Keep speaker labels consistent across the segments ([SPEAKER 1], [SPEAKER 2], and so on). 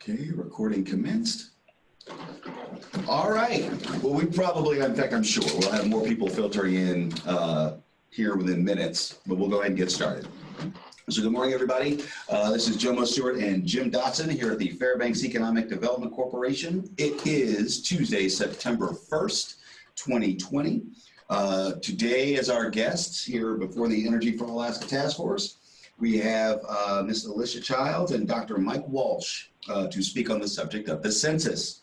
[SPEAKER 1] Okay, recording commenced. All right. Well, we probably, in fact, I'm sure we'll have more people filtering in here within minutes, but we'll go ahead and get started. So good morning, everybody. This is Jomo Stewart and Jim Dotson here at the Fairbanks Economic Development Corporation. It is Tuesday, September 1st, 2020. Today, as our guests here before the Energy for Alaska Task Force, we have Ms. Alysha Childs and Dr. Mike Walsh to speak on the subject of the census.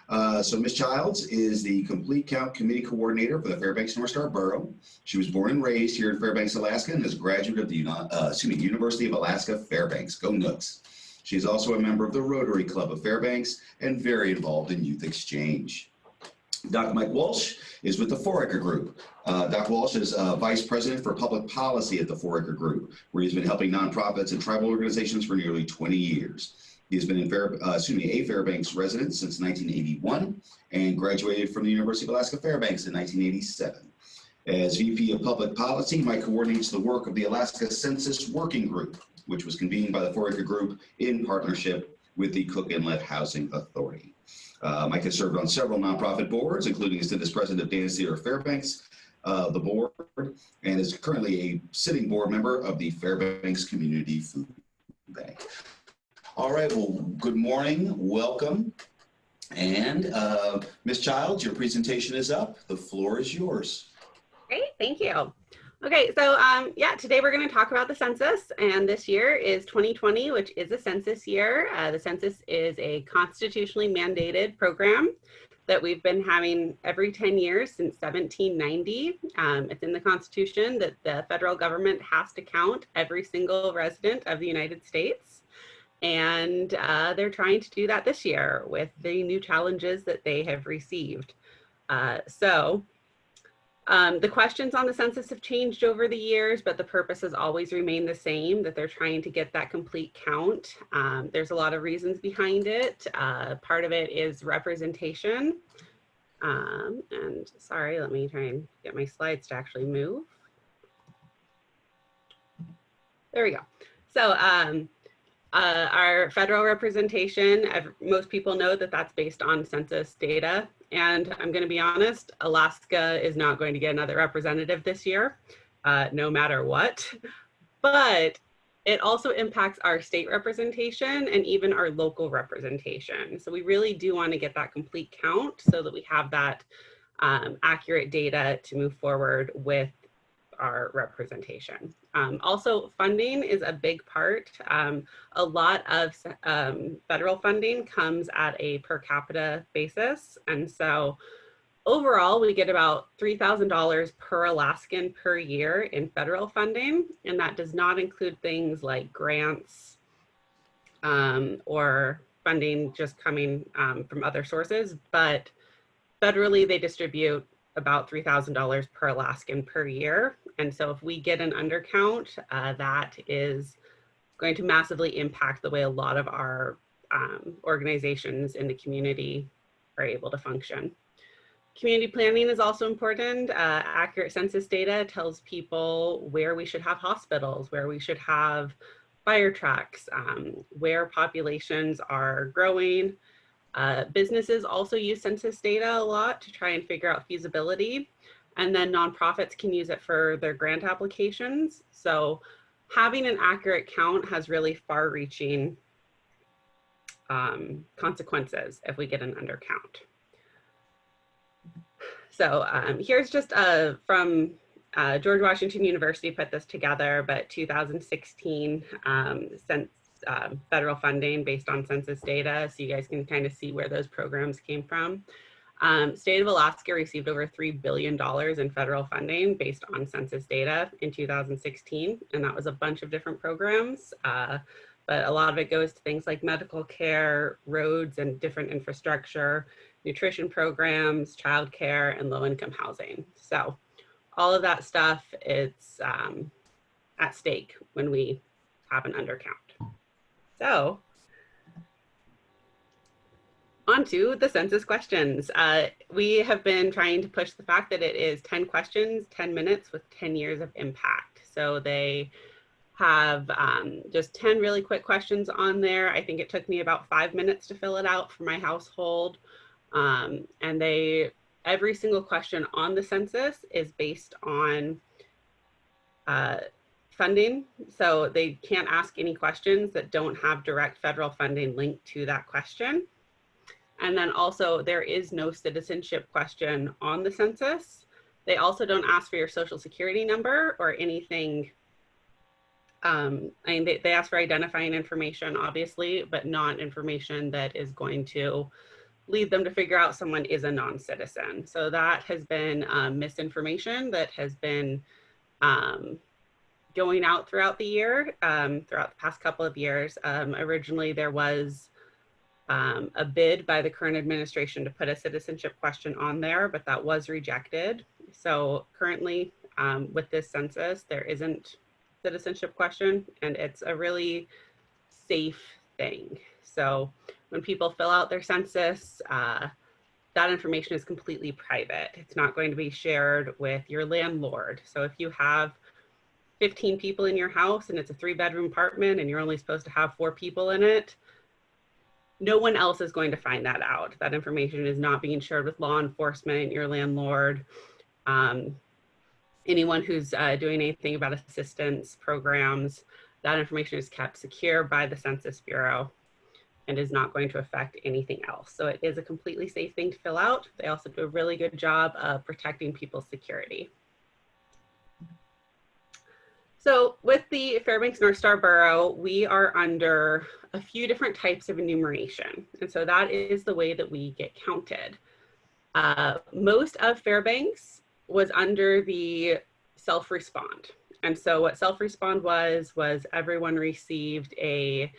[SPEAKER 1] So Ms. Childs is the Complete Count Committee Coordinator for the Fairbanks North Star Borough. She was born and raised here in Fairbanks, Alaska, and is a graduate of the University of Alaska Fairbanks. Go Nooks. She is also a member of the Rotary Club of Fairbanks and very involved in youth exchange. Dr. Mike Walsh is with the Foraker Group. Dr. Walsh is Vice President for Public Policy at the Foraker Group, where he's been helping nonprofits and tribal organizations for nearly 20 years. He has been a Fairbanks resident since 1981 and graduated from the University of Alaska Fairbanks in 1987. As VP of Public Policy, Mike coordinates the work of the Alaska Census Working Group, which was convened by the Foraker Group in partnership with the Cook Inlet Housing Authority. Mike has served on several nonprofit boards, including as the president of Dance Theater Fairbanks, the board, and is currently a sitting board member of the Fairbanks Community Food Bank. All right, well, good morning, welcome. And Ms. Childs, your presentation is up. The floor is yours.
[SPEAKER 2] Great, thank you. Okay, so yeah, today we're going to talk about the census, and this year is 2020, which is a census year. The census is a constitutionally mandated program that we've been having every 10 years since 1790. It's in the Constitution that the federal government has to count every single resident of the United States. And they're trying to do that this year with the new challenges that they have received. The questions on the census have changed over the years, but the purpose has always remained the same, that they're trying to get that complete count. There's a lot of reasons behind it. Part of it is representation. And sorry, let me try and get my slides to actually move. There we go. So our federal representation, most people know that that's based on census data. And I'm going to be honest, Alaska is not going to get another representative this year, no matter what. But it also impacts our state representation and even our local representation. So we really do want to get that complete count so that we have that accurate data to move forward with our representation. Also, funding is a big part. A lot of federal funding comes at a per capita basis. And so overall, we get about $3,000 per Alaskan per year in federal funding. And that does not include things like grants or funding just coming from other sources. But federally, they distribute about $3,000 per Alaskan per year. And so if we get an undercount, that is going to massively impact the way a lot of our organizations in the community are able to function. Community planning is also important. Accurate census data tells people where we should have hospitals, where we should have fire trucks, where populations are growing. Businesses also use census data a lot to try and figure out feasibility, and then nonprofits can use it for their grant applications. So having an accurate count has really far-reaching consequences if we get an undercount. So here's just from George Washington University put this together, but 2016 federal funding based on census data, so you guys can kind of see where those programs came from. State of Alaska received over $3 billion in federal funding based on census data in 2016, and that was a bunch of different programs, but a lot of it goes to things like medical care, roads and different infrastructure, nutrition programs, childcare, and low-income housing. So all of that stuff is at stake when we have an undercount. So on to the census questions. We have been trying to push the fact that it is 10 questions, 10 minutes with 10 years of impact. So they have just 10 really quick questions on there. I think it took me about 5 minutes to fill it out for my household. And every single question on the census is based on funding. So they can't ask any questions that don't have direct federal funding linked to that question. And then also there is no citizenship question on the census. They also don't ask for your social security number or anything. I mean, they ask for identifying information, obviously, but not information that is going to lead them to figure out someone is a non-citizen. So that has been misinformation that has been going out throughout the year, throughout the past couple of years. Originally, there was a bid by the current administration to put a citizenship question on there, but that was rejected. So currently, with this census, there isn't citizenship question, and it's a really safe thing. So when people fill out their census, that information is completely private. It's not going to be shared with your landlord. So if you have 15 people in your house and it's a 3-bedroom apartment and you're only supposed to have 4 people in it, no one else is going to find that out. That information is not being shared with law enforcement, your landlord, anyone who's doing anything about assistance programs. That information is kept secure by the Census Bureau and is not going to affect anything else. So it is a completely safe thing to fill out. They also do a really good job of protecting people's security. So with the Fairbanks North Star Borough, we are under a few different types of enumeration. And so that is the way that we get counted. Most of Fairbanks was under the self-respond. And so what self-respond was everyone received a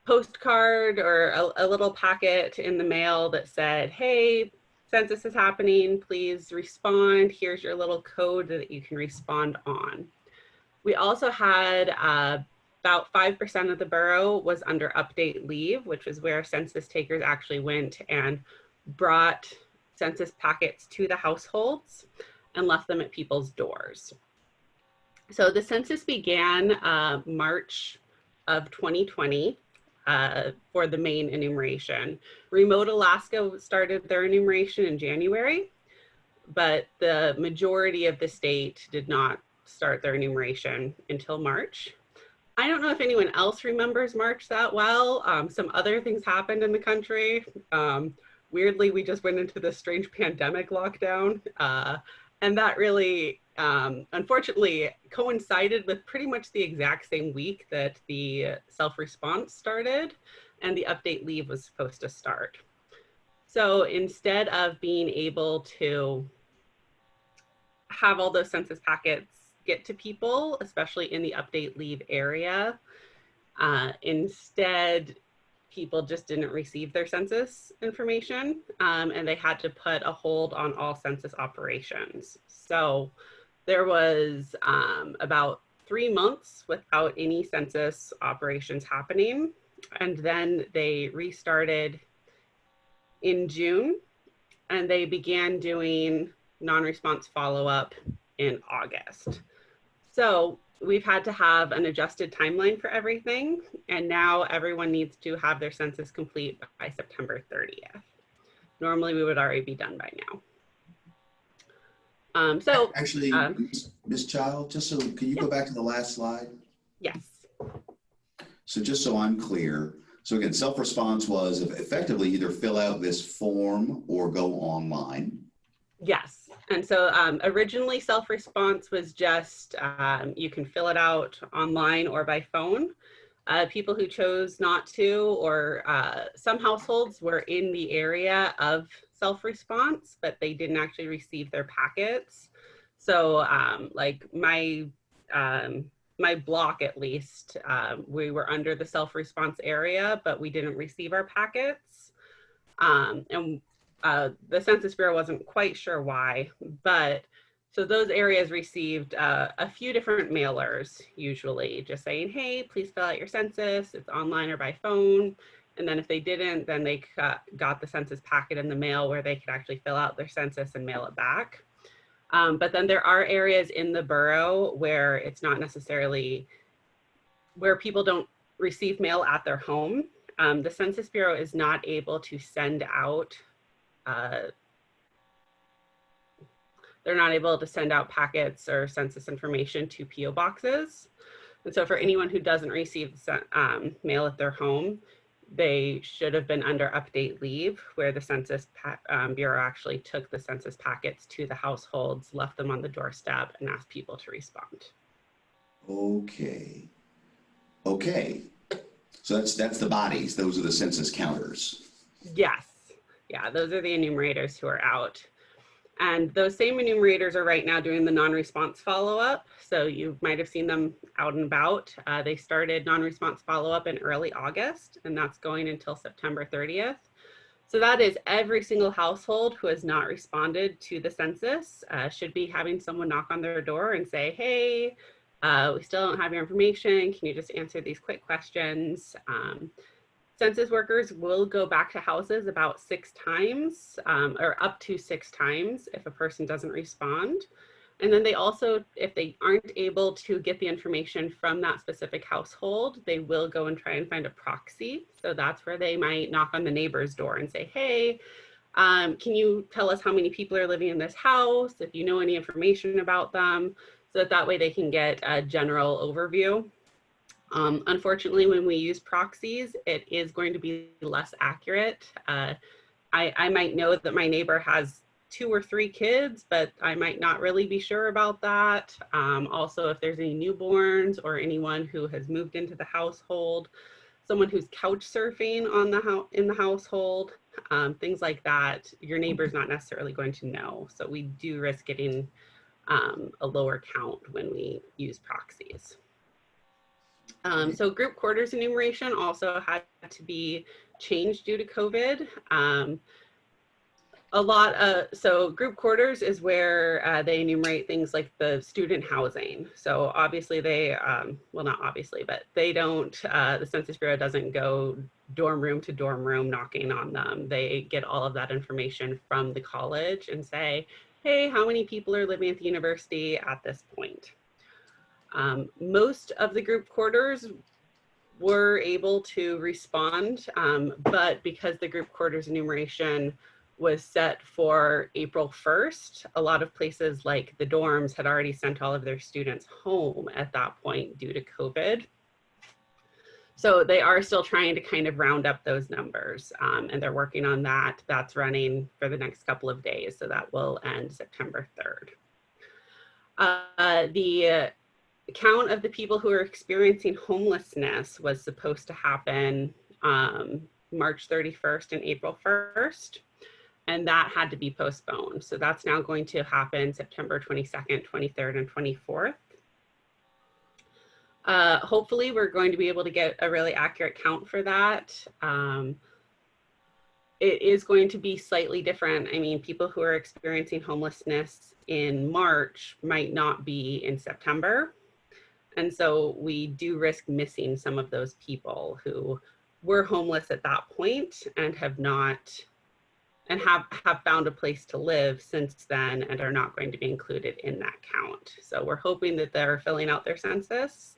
[SPEAKER 2] postcard or a little packet in the mail that said, hey, census is happening, please respond. Here's your little code that you can respond on. We also had about 5% of the borough was under update leave, which is where census takers actually went and brought census packets to the households and left them at people's doors. So the census began March of 2020 for the main enumeration. Remote Alaska started their enumeration in January, but the majority of the state did not start their enumeration until March. I don't know if anyone else remembers March that well. Some other things happened in the country. Weirdly, we just went into this strange pandemic lockdown. And that really, unfortunately, coincided with pretty much the exact same week that the self-response started and the update leave was supposed to start. So instead of being able to have all those census packets get to people, especially in the update leave area, instead, people just didn't receive their census information, and they had to put a hold on all census operations. So there was about 3 months without any census operations happening. And then they restarted in June, and they began doing non-response follow-up in August. So we've had to have an adjusted timeline for everything, and now everyone needs to have their census complete by September 30th. Normally, we would already be done by now.
[SPEAKER 1] Actually, Ms. Child, just so, can you go back to the last slide?
[SPEAKER 2] Yes.
[SPEAKER 1] So just so I'm clear, so again, self-response was effectively either fill out this form or go online.
[SPEAKER 2] Yes. And so originally self-response was just, you can fill it out online or by phone. People who chose not to, or some households were in the area of self-response, but they didn't actually receive their packets. So like my block, at least, we were under the self-response area, but we didn't receive our packets. The Census Bureau wasn't quite sure why, but so those areas received a few different mailers, usually just saying, hey, please fill out your census. It's online or by phone. And then if they didn't, then they got the census packet in the mail where they could actually fill out their census and mail it back. But then there are areas in the borough where it's not necessarily where people don't receive mail at their home, the Census Bureau is not able to send out, they're not able to send out packets or census information to PO boxes. And so for anyone who doesn't receive mail at their home, they should have been under update leave, where the Census Bureau actually took the census packets to the households, left them on the doorstep, and asked people to respond.
[SPEAKER 1] Okay. Okay. So that's the bodies. Those are the census counters.
[SPEAKER 2] Yes. Yeah, those are the enumerators who are out. And those same enumerators are right now doing the non-response follow-up. So you might have seen them out and about. They started non-response follow-up in early August, and that's going until September 30th. So that is every single household who has not responded to the census should be having someone knock on their door and say, hey, we still don't have your information. Can you just answer these quick questions? Census workers will go back to houses about 6 times or up to 6 times if a person doesn't respond. And then they also, if they aren't able to get the information from that specific household, they will go and try and find a proxy. So that's where they might knock on the neighbor's door and say, hey, can you tell us how many people are living in this house? If you know any information about them, so that way they can get a general overview. Unfortunately, when we use proxies, it is going to be less accurate. I might know that my neighbor has 2 or 3 kids, but I might not really be sure about that. Also, if there's any newborns or anyone who has moved into the household, someone who's couch surfing on in the household, things like that, your neighbor's not necessarily going to know. So we do risk getting a lower count when we use proxies. So group quarters enumeration also had to be changed due to COVID. So group quarters is where they enumerate things like the student housing. So obviously they, well, not obviously, but they don't, the Census Bureau doesn't go dorm room to dorm room knocking on them. They get all of that information from the college and say, hey, how many people are living at the university at this point? Most of the group quarters were able to respond, but because the group quarters enumeration was set for April 1st, a lot of places like the dorms had already sent all of their students home at that point due to COVID. So they are still trying to kind of round up those numbers, and they're working on that. That's running for the next couple of days, so that will end September 3rd. The count of the people who are experiencing homelessness was supposed to happen March 31st and April 1st, and that had to be postponed. So that's now going to happen September 22nd, 23rd, and 24th. Hopefully we're going to be able to get a really accurate count for that. It is going to be slightly different. I mean, people who are experiencing homelessness in March might not be in September. And so we do risk missing some of those people who were homeless at that point and have found a place to live since then and are not going to be included in that count. So we're hoping that they're filling out their census.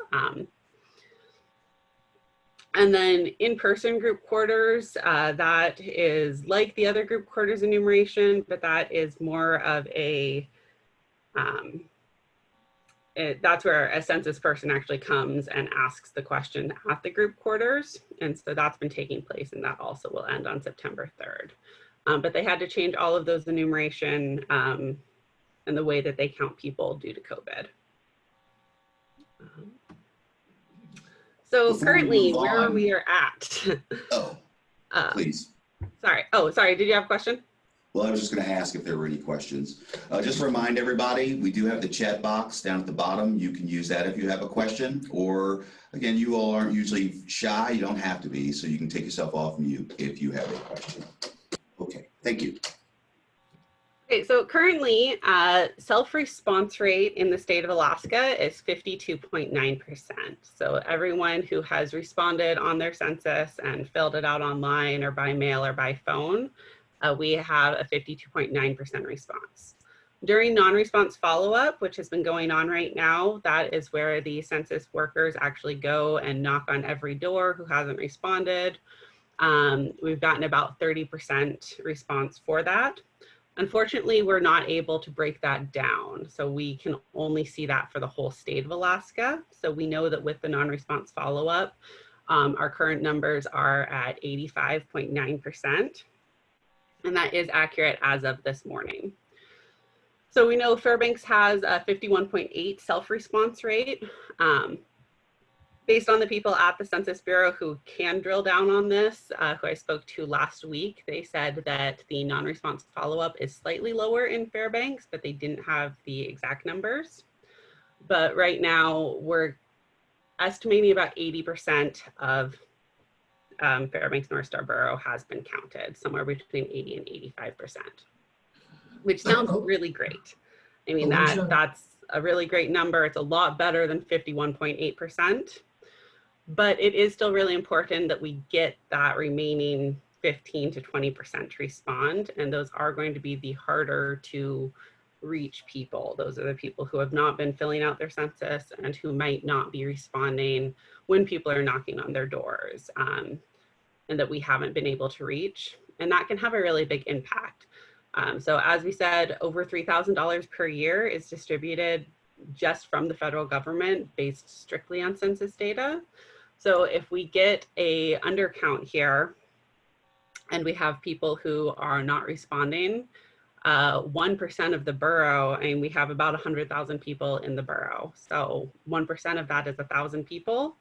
[SPEAKER 2] And then in-person group quarters, that is like the other group quarters enumeration, but that is more of a, that's where a census person actually comes and asks the question at the group quarters. And so that's been taking place, and that also will end on September 3rd. But they had to change all of those enumeration and the way that they count people due to COVID. So currently where we are at.
[SPEAKER 1] Oh, please.
[SPEAKER 2] Sorry. Oh, sorry. Did you have a question?
[SPEAKER 1] Well, I was just going to ask if there were any questions. Just to remind everybody, we do have the chat box down at the bottom. You can use that if you have a question, or again, you all aren't usually shy. You don't have to be, so you can take yourself off mute if you have a question. Okay, thank you.
[SPEAKER 2] Okay, so currently self-response rate in the state of Alaska is 52.9%. So everyone who has responded on their census and filled it out online or by mail or by phone, we have a 52.9% response. During non-response follow-up, which has been going on right now, that is where the census workers actually go and knock on every door who hasn't responded. We've gotten about 30% response for that. Unfortunately, we're not able to break that down. So we can only see that for the whole state of Alaska. So we know that with the non-response follow-up, our current numbers are at 85.9%. And that is accurate as of this morning. So we know Fairbanks has a 51.8 self-response rate. Based on the people at the Census Bureau who can drill down on this, who I spoke to last week, they said that the non-response follow-up is slightly lower in Fairbanks, but they didn't have the exact numbers. But right now, we're estimating about 80% of Fairbanks North Star Borough has been counted, somewhere between 80 and 85%, which sounds really great. I mean, that's a really great number. It's a lot better than 51.8%. But it is still really important that we get that remaining 15 to 20% respond. And those are going to be the harder to reach people. Those are the people who have not been filling out their census and who might not be responding when people are knocking on their doors, and that we haven't been able to reach. And that can have a really big impact. So as we said, over $3,000 per year is distributed just from the federal government based strictly on census data. So if we get a undercount here and we have people who are not responding, 1% of the borough, and we have about 100,000 people in the borough. So 1% of that is 1,000 people,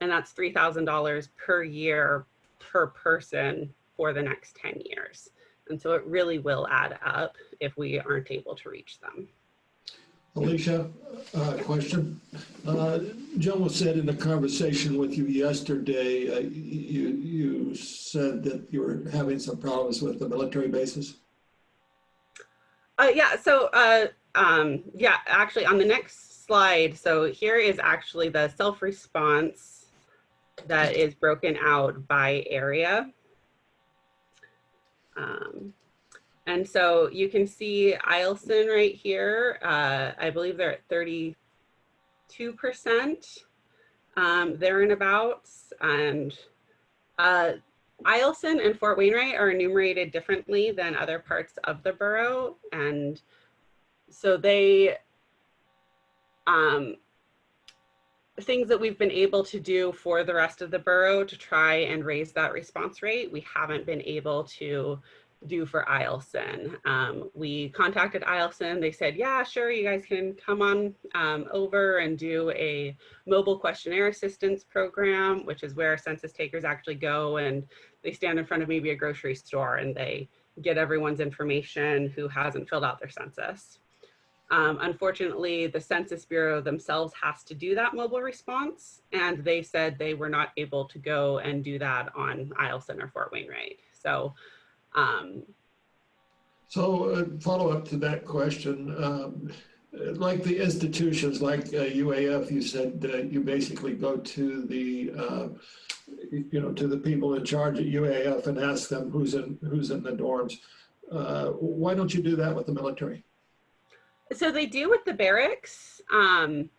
[SPEAKER 2] and that's $3,000 per year per person for the next 10 years. And so it really will add up if we aren't able to reach them.
[SPEAKER 3] Alysha, question. Joe said in the conversation with you yesterday, you said that you were having some problems with the military bases.
[SPEAKER 2] Yeah, so yeah, actually on the next slide, so here is actually the self-response that is broken out by area. And so you can see Eielson right here. I believe they're at 32%, there and abouts. And Eielson and Fort Wainwright are enumerated differently than other parts of the borough. And so they, things that we've been able to do for the rest of the borough to try and raise that response rate, we haven't been able to do for Eielson. We contacted Eielson. They said, yeah, sure, you guys can come on over and do a mobile questionnaire assistance program, which is where census takers actually go and they stand in front of maybe a grocery store and they get everyone's information who hasn't filled out their census. Unfortunately, the Census Bureau themselves has to do that mobile response, and they said they were not able to go and do that on Eielson or Fort Wainwright. So
[SPEAKER 3] follow up to that question, like the institutions like UAF, you said you basically go to the, to the people in charge at UAF and ask them who's in the dorms. Why don't you do that with the military?
[SPEAKER 2] So they do with the barracks. And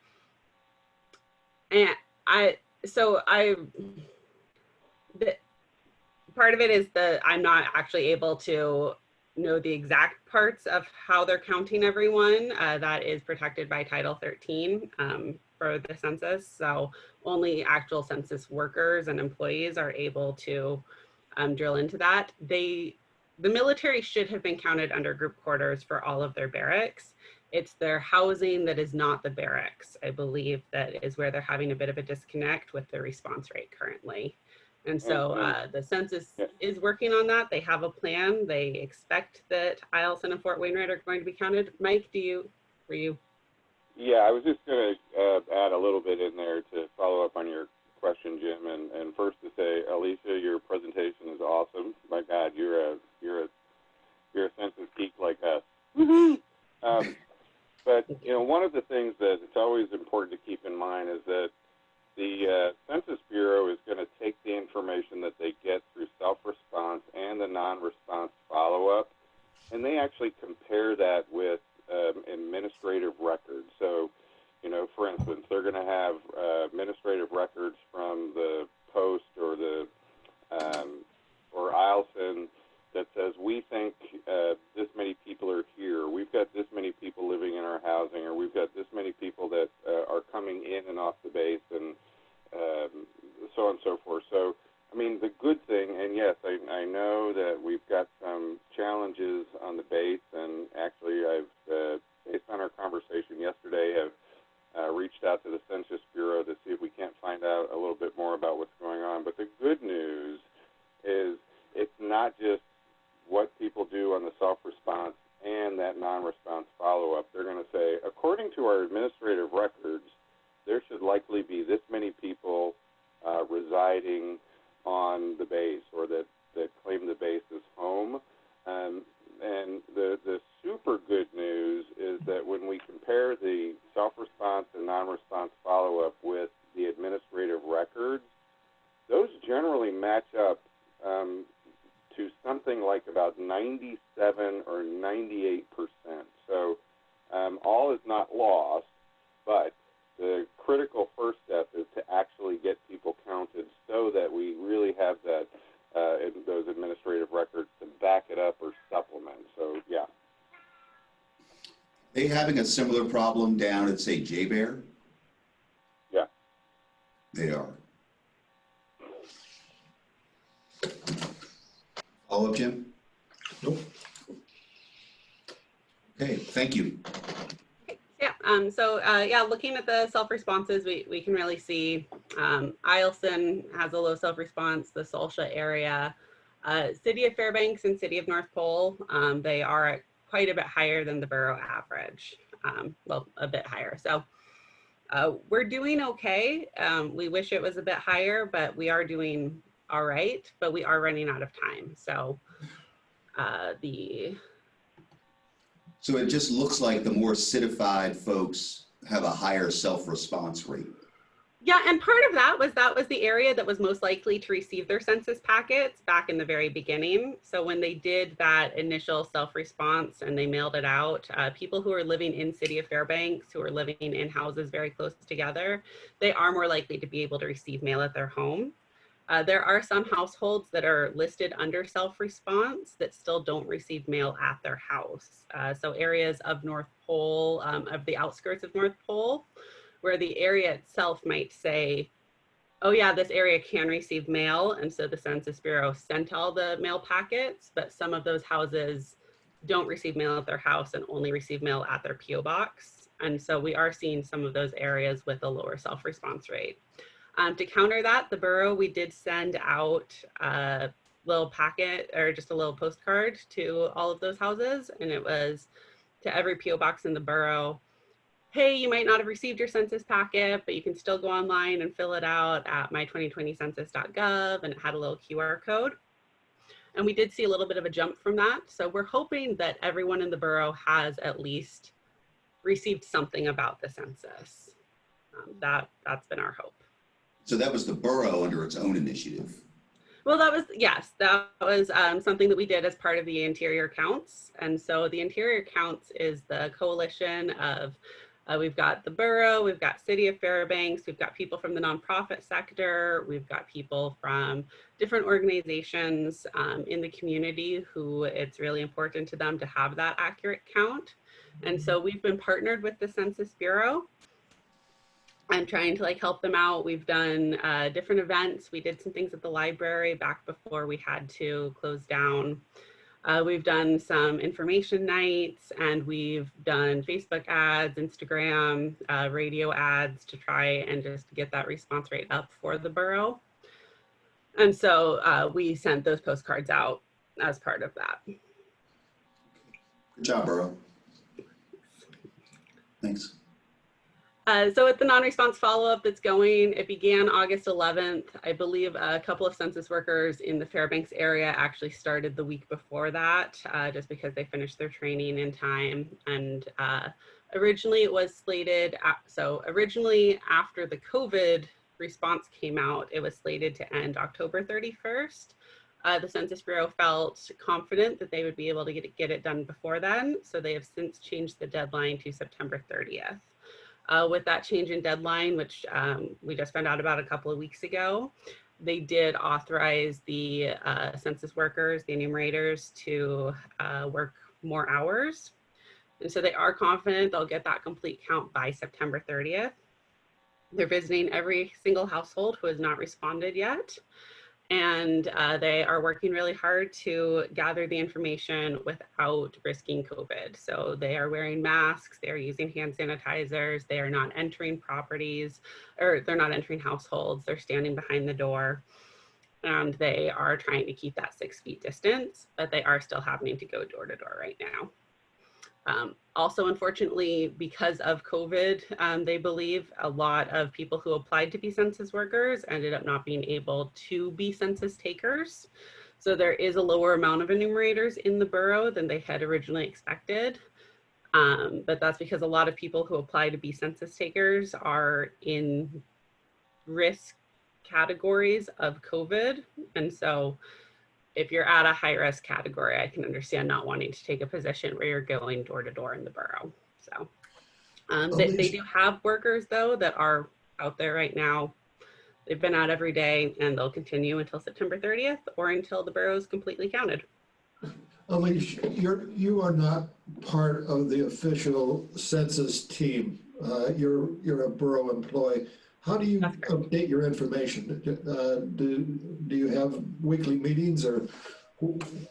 [SPEAKER 2] part of it is that I'm not actually able to know the exact parts of how they're counting everyone. That is protected by Title 13 for the census. So only actual census workers and employees are able to drill into that. The military should have been counted under group quarters for all of their barracks. It's their housing that is not the barracks. I believe that is where they're having a bit of a disconnect with the response rate currently. And so the census is working on that. They have a plan. They expect that Eielson and Fort Wainwright are going to be counted. Mike, were you?
[SPEAKER 4] Yeah, I was just going to add a little bit in there to follow up on your question, Jim. And first to say, Alysha, your presentation is awesome. My God, you're a census geek like us. But one of the things that it's always important to keep in mind is that the Census Bureau is going to take the information that they get through self-response and the non-response follow-up, and they actually compare that with and that says, we think this many people are here, we've got this many people living in our housing, or we've got this many people that are coming in and off the base, and so on and so forth. So, I mean, the good thing, and yes, I know that we've got some challenges on the base, and actually I've, based on our conversation yesterday, have reached out to the Census Bureau to see if we can't find out a little bit more about what's going on. But the good news is it's not just what people do on the self-response and that non-response follow-up. They're going to say, according to our administrative records, there should likely be this many people residing on the base, or that claim the base as home. And the super good news is that when we compare the self-response and non-response follow-up with the administrative records, those generally match up to something like about 97 or 98%. So all is not lost, but the critical first step is to actually get people counted so that we really have that in those administrative records to back it up or supplement. So, yeah.
[SPEAKER 1] They having a similar problem down at, say, J-Bear?
[SPEAKER 4] Yeah.
[SPEAKER 1] They are. Follow up, Jim?
[SPEAKER 3] Nope.
[SPEAKER 1] Okay, thank you.
[SPEAKER 2] Yeah, looking at the self-responses, we can really see Eielson has a low self-response, the Alysha area. City of Fairbanks and City of North Pole, they are at quite a bit higher than the borough average, well, a bit higher. So we're doing okay. We wish it was a bit higher, but we are doing all right, but we are running out of time. So
[SPEAKER 1] So it just looks like the more citified folks have a higher self-response rate.
[SPEAKER 2] Yeah, and part of that was the area that was most likely to receive their census packets back in the very beginning. So when they did that initial self-response and they mailed it out, people who are living in City of Fairbanks, who are living in houses very close together, they are more likely to be able to receive mail at their home. There are some households that are listed under self-response that still don't receive mail at their house. So areas of North Pole, of the outskirts of North Pole, where the area itself might say, oh yeah, this area can receive mail. And so the Census Bureau sent all the mail packets, but some of those houses don't receive mail at their house and only receive mail at their PO box. And so we are seeing some of those areas with a lower self-response rate. To counter that, the borough, we did send out a little packet or just a little postcard to all of those houses. And it was to every PO box in the borough, hey, you might not have received your census packet, but you can still go online and fill it out at my2020census.gov, and it had a little QR code. And we did see a little bit of a jump from that. So we're hoping that everyone in the borough has at least received something about the census. That's been our hope.
[SPEAKER 1] So that was the borough under its own initiative.
[SPEAKER 2] Well, yes, that was something that we did as part of the Interior Counts. And so the Interior Counts is the coalition of, we've got the borough, we've got City of Fairbanks, we've got people from the nonprofit sector, we've got people from different organizations in the community who it's really important to them to have that accurate count. And so we've been partnered with the Census Bureau and trying to help them out. We've done different events. We did some things at the library back before we had to close down. We've done some information nights, and we've done Facebook ads, Instagram, radio ads to try and just get that response rate up for the borough. And so we sent those postcards out as part of that.
[SPEAKER 1] Good job, borough. Thanks.
[SPEAKER 2] So with the non-response follow-up that's going, it began August 11th. I believe a couple of census workers in the Fairbanks area actually started the week before that, just because they finished their training in time. And originally it was slated, so originally after the COVID response came out, it was slated to end October 31st. The Census Bureau felt confident that they would be able to get it done before then. So they have since changed the deadline to September 30th. With that change in deadline, which we just found out about a couple of weeks ago, they did authorize the census workers, the enumerators, to work more hours. And so they are confident they'll get that complete count by September 30th. They're visiting every single household who has not responded yet. And they are working really hard to gather the information without risking COVID. So they are wearing masks, they are using hand sanitizers, they are not entering properties, or they're not entering households, they're standing behind the door, and they are trying to keep that 6 feet distance, but they are still having to go door to door right now. Also, unfortunately, because of COVID, they believe a lot of people who applied to be census workers ended up not being able to be census takers. So there is a lower amount of enumerators in the borough than they had originally expected. But that's because a lot of people who apply to be census takers are in risk categories of COVID. And so if you're at a high risk category, I can understand not wanting to take a position where you're going door to door in the borough. So they do have workers though that are out there right now. They've been out every day and they'll continue until September 30th or until the borough is completely counted.
[SPEAKER 3] Alysha, you are not part of the official census team. You're a borough employee. How do you update your information? Do you have weekly meetings, or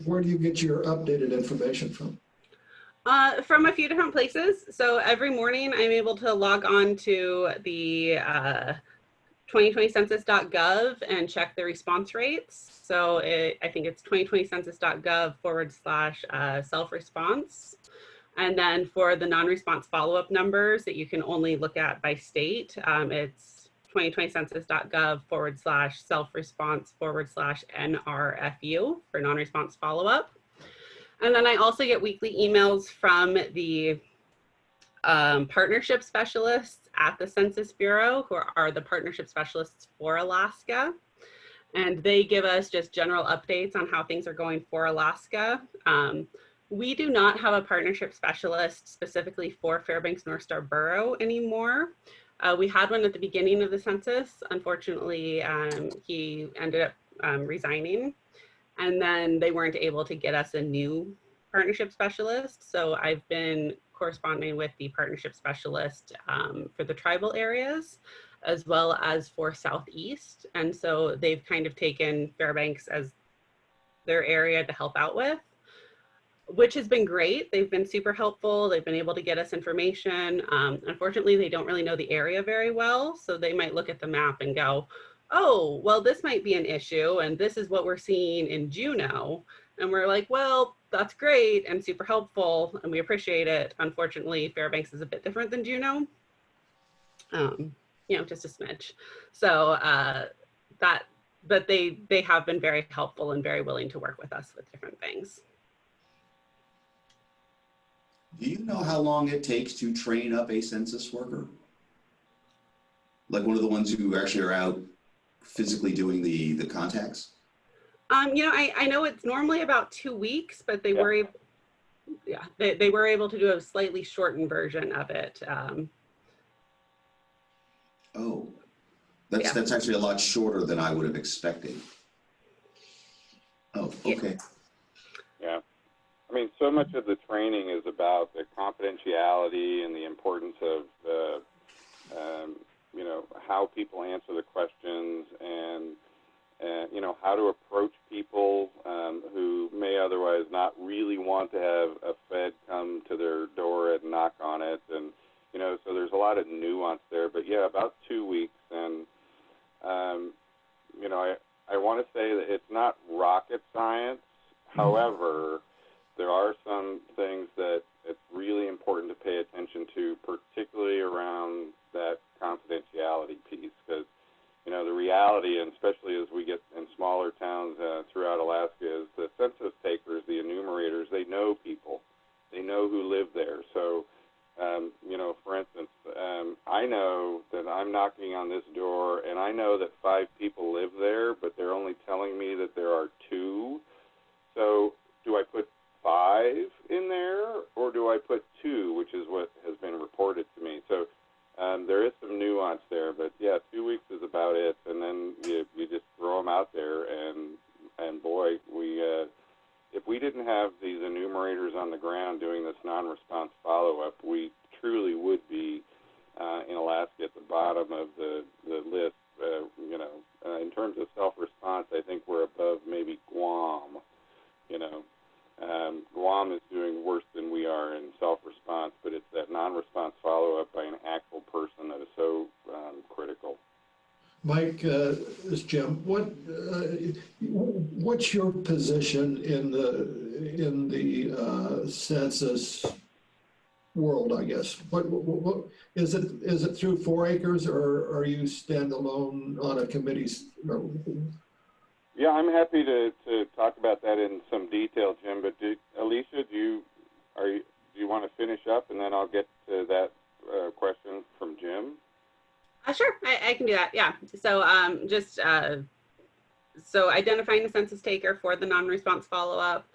[SPEAKER 3] where do you get your updated information from?
[SPEAKER 2] From a few different places. So every morning I'm able to log on to the 2020census.gov and check the response rates. So I think it's 2020census.gov/self-response. And then for the non-response follow-up numbers that you can only look at by state, it's 2020census.gov/self-response/NRFU for non-response follow-up. And then I also get weekly emails from the partnership specialists at the Census Bureau, who are the partnership specialists for Alaska. And they give us just general updates on how things are going for Alaska. We do not have a partnership specialist specifically for Fairbanks North Star Borough anymore. We had one at the beginning of the census. Unfortunately, he ended up resigning, and then they weren't able to get us a new partnership specialist. So I've been corresponding with the partnership specialist for the tribal areas, as well as for Southeast. And so they've kind of taken Fairbanks as their area to help out with, which has been great. They've been super helpful. They've been able to get us information. Unfortunately, they don't really know the area very well. So they might look at the map and go, oh, well, this might be an issue. And this is what we're seeing in Juneau. And we're like, well, that's great and super helpful. And we appreciate it. Unfortunately, Fairbanks is a bit different than Juneau. Just a smidge. So but they have been very helpful and very willing to work with us with different things.
[SPEAKER 1] Do you know how long it takes to train up a census worker? Like one of the ones who actually are out physically doing the contacts?
[SPEAKER 2] I know it's normally about 2 weeks, but they were they were able to do a slightly shortened version of it.
[SPEAKER 1] That's actually a lot shorter than I would have expected. Oh, okay.
[SPEAKER 4] Yeah. I mean, so much of the training is about the confidentiality and the importance of, how people answer the questions and how to approach people who may otherwise not really want to have a Fed come to their door and knock on it. And, so there's a lot of nuance there. But, yeah, about 2 weeks. And, I want to say that it's not rocket science. However, there are some things that it's really important to pay attention to, particularly around that confidentiality piece, because, the reality, and especially as we get in smaller towns throughout Alaska, is the census takers, the enumerators, they know people. They know who live there. So, for instance, I know that I'm knocking on this door, and I know that 5 people live there, but they're only telling me that there are 2. So do I put 5 in there, or do I put 2, which is what has been reported to me? So there is some nuance there, but yeah, 2 weeks is about it, and then you just throw didn't have these enumerators on the ground doing this non-response follow-up, we truly would be in Alaska at the bottom of the list. In terms of self-response, I think we're above maybe Guam. Guam is doing worse than we are in self-response, but it's that non-response follow-up by an actual person that is so critical.
[SPEAKER 3] Mike, this is Jim. What's your position in the census world? I guess. What is it? Is it through Forakers, or are you standalone on a committee?
[SPEAKER 4] Yeah, I'm happy to talk about that in some detail, Jim. But Alysha, do you want to finish up, and then I'll get to that question from Jim?
[SPEAKER 2] Sure, I can do that. Yeah. So so identifying the census taker for the non-response follow-up.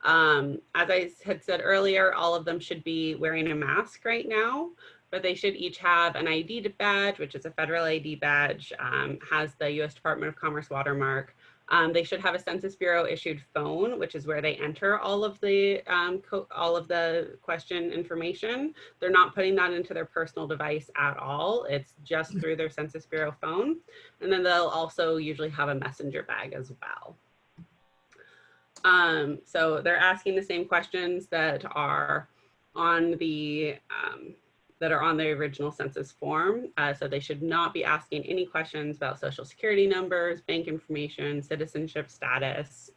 [SPEAKER 2] As I had said earlier, all of them should be wearing a mask right now, but they should each have an ID badge, which is a federal ID badge, has the U.S. Department of Commerce watermark. They should have a Census Bureau issued phone, which is where they enter all of the question information. They're not putting that into their personal device at all. It's just through their Census Bureau phone. And then they'll also usually have a messenger bag as well. So they're asking the same questions that are on the original census form. So they should not be asking any questions about social security numbers, bank information, citizenship status.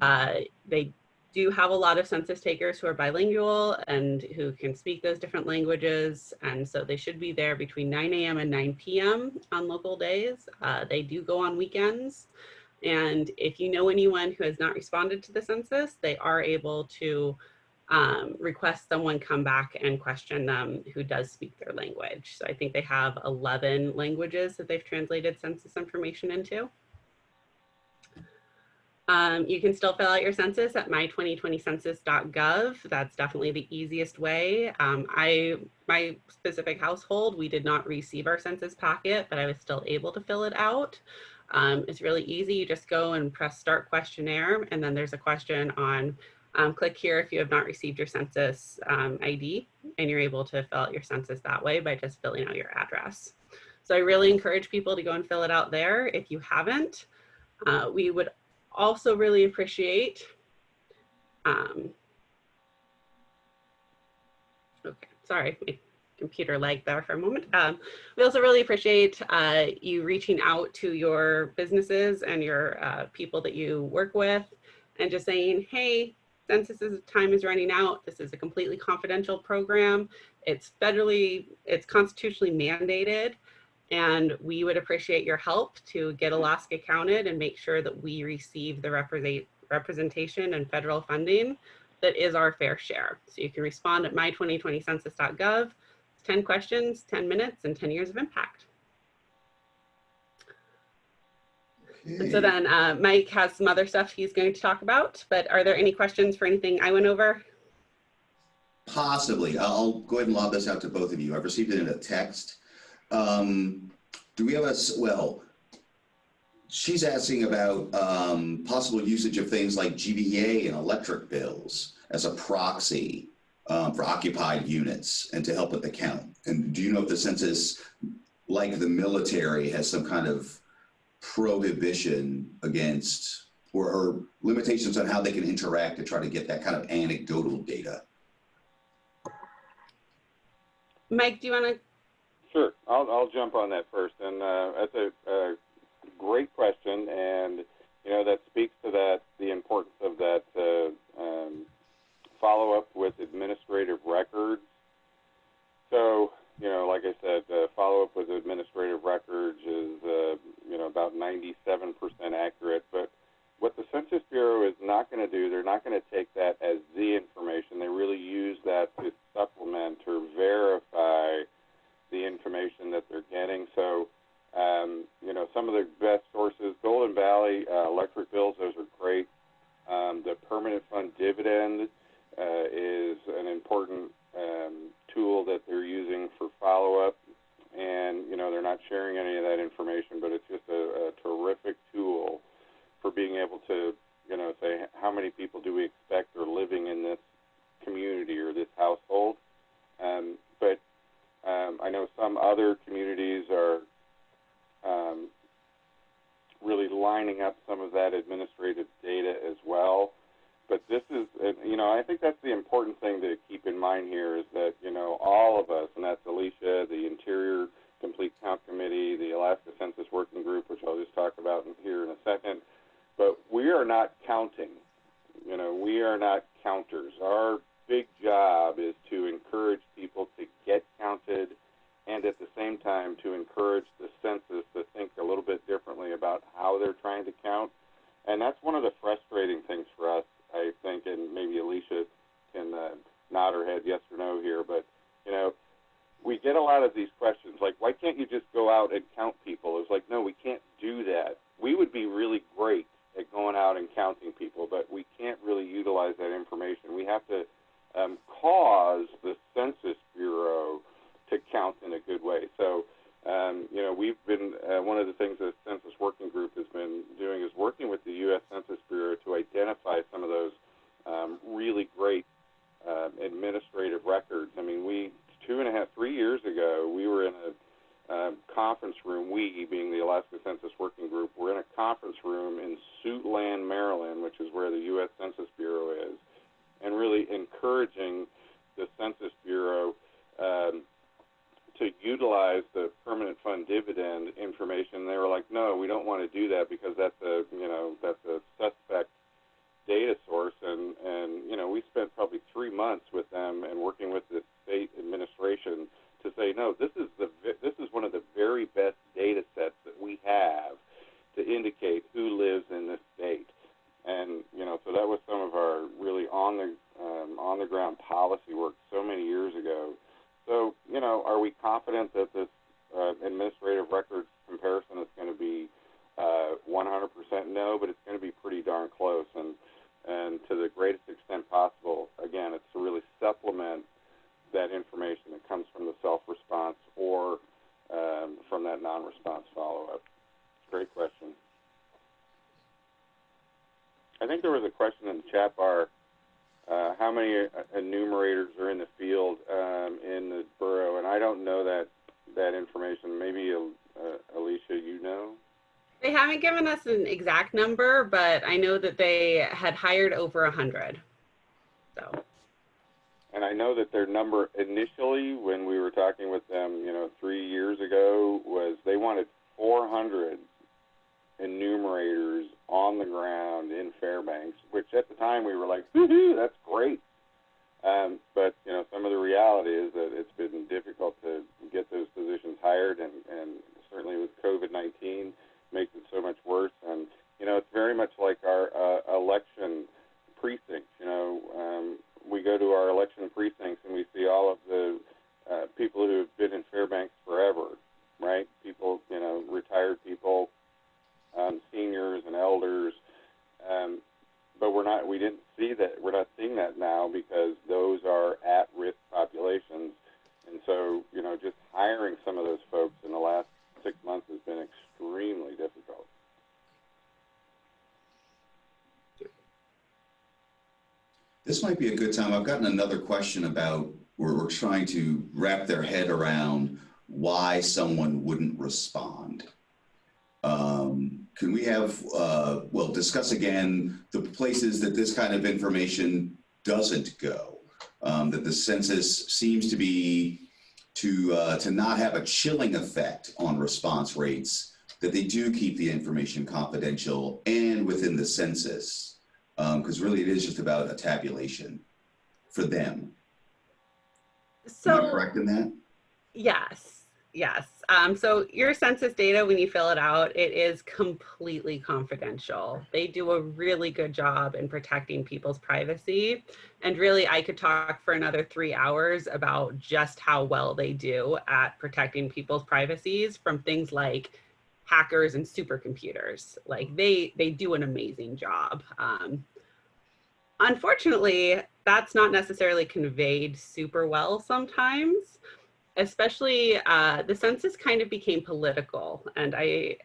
[SPEAKER 2] They do have a lot of census takers who are bilingual and who can speak those different languages. And so they should be there between 9 a.m. and 9 p.m. on local days. They do go on weekends. And if you know anyone who has not responded to the census, they are able to request someone come back and question them who does speak their language. So I think they have 11 languages that they've translated census information into. You can still fill out your census at my2020census.gov. That's definitely the easiest way. My specific household, we did not receive our census packet, but I was still able to fill it out. It's really easy. You just go and press start questionnaire, and then there's a question on click here if you have not received your census ID, and you're able to fill out your census that way by just filling out your address. So I really encourage people to go and fill it out there if you haven't. We would also really appreciate, okay, sorry, my computer lagged there for a moment. We also really appreciate you reaching out to your businesses and your people that you work with and just saying, hey, census time is running out. This is a completely confidential program. It's constitutionally mandated, and we would appreciate your help to get Alaska counted and make sure that we receive the representation and federal funding that is our fair share. So you can respond at my2020census.gov. 10 questions, 10 minutes, and 10 years of impact. And so then Mike has some other stuff he's going to talk about, but are there any questions for anything I went over?
[SPEAKER 1] Possibly. I'll go ahead and lob this out to both of you. I've received it in a text. Do we have well, she's asking about possible usage of things like GVA and electric bills as a proxy for occupied units and to help with the count. And do you know if the census, like the military, has some kind of prohibition against or limitations on how they can interact to try to get that kind of anecdotal data?
[SPEAKER 2] Mike, do you want to?
[SPEAKER 4] Sure, I'll jump on that first. And that's a great question, and that speaks to the importance of that follow-up with administrative records. So, like I said, follow-up with administrative records is, about 97% accurate. But what the Census Bureau is not going to do, they're not going to take that as the information. They really use that to supplement or verify the information that they're getting. So, some of the best sources, Golden Valley, electric bills, those are great. The permanent fund dividend is an important tool that they're using for follow-up. And, they're not sharing any of that information, but it's just a terrific tool for being able to, say how many people do we expect are living in this community or this household. But I know some other communities are really lining up some of that administrative data as well. But this is, I think that's the important thing to keep in mind here is that, all of us, and that's Alysha, the Interior Complete Count Committee, the Alaska Census Working Group, which I'll just talk about here in a second, but we are not counting. We are not counters. Our big job is to encourage people to get counted and at the same time to encourage the census to think a little bit differently about how they're trying to count. And that's one of the frustrating things for us, I think, and maybe Alysha can nod her head yes or no here, but, we get a lot of these questions, like, why can't you just go out and count people? It's like, no, we can't do that. We would be really great at going out and counting people, but we can't really utilize that information. We have to cause the Census Bureau to count in a good way. So, we've been, one of the things that Census Working Group has been doing is working with the U.S. Census Bureau to identify some of those really great administrative records. I mean, 3 years ago, we were in a conference room, we being the Alaska Census Working Group, we're in a conference room in Suitland, Maryland, which is where the U.S. Census Bureau is, and really encouraging the Census Bureau to utilize the permanent fund dividend information. They were like, no, we don't want to do that because that's a suspect data source. And we spent probably 3 months with them and working with the state administration to say, no, this is one of the very best data sets that we have to indicate who lives in this state. And, so that was some of our really on the ground policy work so many years ago. So, are we confident that this administrative records comparison is going to be 100%? No, but it's going to be pretty darn close. And to the greatest extent possible, again, it's to really supplement that information that comes from the self-response or from that non-response follow-up. Great question. I think there was a question in the chat bar. How many enumerators are in the field in the borough? And I don't know that information. Maybe, Alysha, you know?
[SPEAKER 2] They haven't given us an exact number, but I know that they had hired over 100. So.
[SPEAKER 4] And I know that their number initially, when we were talking with them, 3 years ago, was they wanted 400 enumerators on the ground in Fairbanks, which at the time we were like, woohoo, that's great. But, some of the reality is that it's been difficult to get those positions hired, and certainly with COVID-19 makes it so much worse. And, it's very much like our election precincts. We go to our election precincts and we see all of the people who have been in Fairbanks forever, right? People, retired people, seniors and elders, but we didn't see that. We're not seeing that now because those are at-risk populations, and so just hiring some of those folks in the last 6 months has been extremely difficult.
[SPEAKER 1] This might be a good time. I've gotten another question about where we're trying to wrap their head around why someone wouldn't respond. Can we have, discuss again the places that this kind of information doesn't go, that the census seems to be to not have a chilling effect on response rates, that they do keep the information confidential and within the census, because really it is just about a tabulation for them.
[SPEAKER 2] So,
[SPEAKER 1] am I correct in that?
[SPEAKER 2] Yes. So your census data, when you fill it out, it is completely confidential. They do a really good job in protecting people's privacy. And really, I could talk for another 3 hours about just how well they do at protecting people's privacies from things like hackers and supercomputers. Like they do an amazing job. Unfortunately, that's not necessarily conveyed super well sometimes. Especially the census kind of became political, and I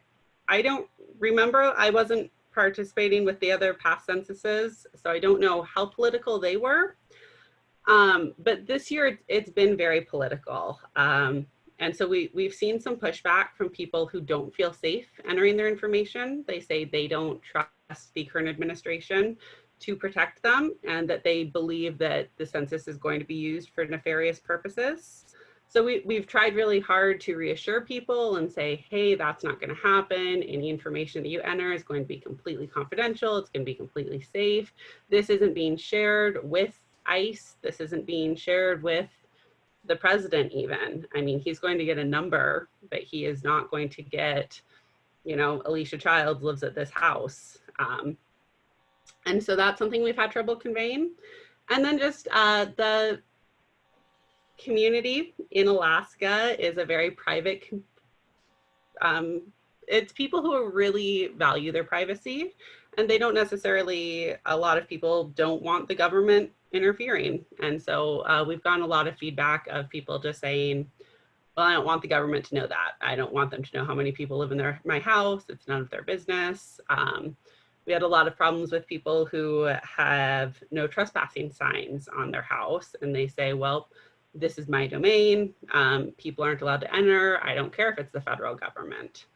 [SPEAKER 2] don't remember, I wasn't participating with the other past censuses, so I don't know how political they were. But this year it's been very political. And so we've seen some pushback from people who don't feel safe entering their information. They say they don't trust the current administration to protect them, and that they believe that the census is going to be used for nefarious purposes. So we've tried really hard to reassure people and say, hey, that's not going to happen. Any information that you enter is going to be completely confidential. It's going to be completely safe. This isn't being shared with ICE. This isn't being shared with the president even. I mean, he's going to get a number, but he is not going to get, you know, Alysha Childs lives at this house. And so that's something we've had trouble conveying. And then just the community in Alaska is a very private, it's people who really value their privacy, and they don't necessarily, a lot of people don't want the government interfering. And so we've gotten a lot of feedback of people just saying, well, I don't want the government to know that. I don't want them to know how many people live in my house. It's none of their business. We had a lot of problems with people who have no trespassing signs on their house, and they say, well, this is my domain. People aren't allowed to enter. I don't care if it's the federal government.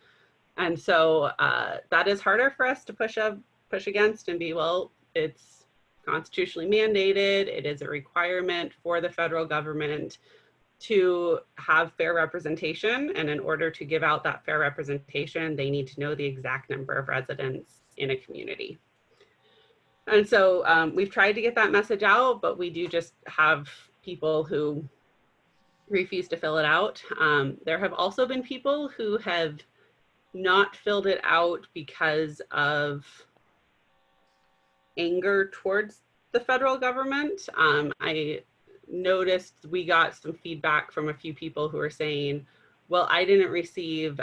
[SPEAKER 2] And so that is harder for us to push against and be, well, it's constitutionally mandated. It is a requirement for the federal government to have fair representation. And in order to give out that fair representation, they need to know the exact number of residents in a community. And so we've tried to get that message out, but we do just have people who refuse to fill it out. There have also been people who have not filled it out because of anger towards the federal government. I noticed we got some feedback from a few people who are saying, well, I didn't receive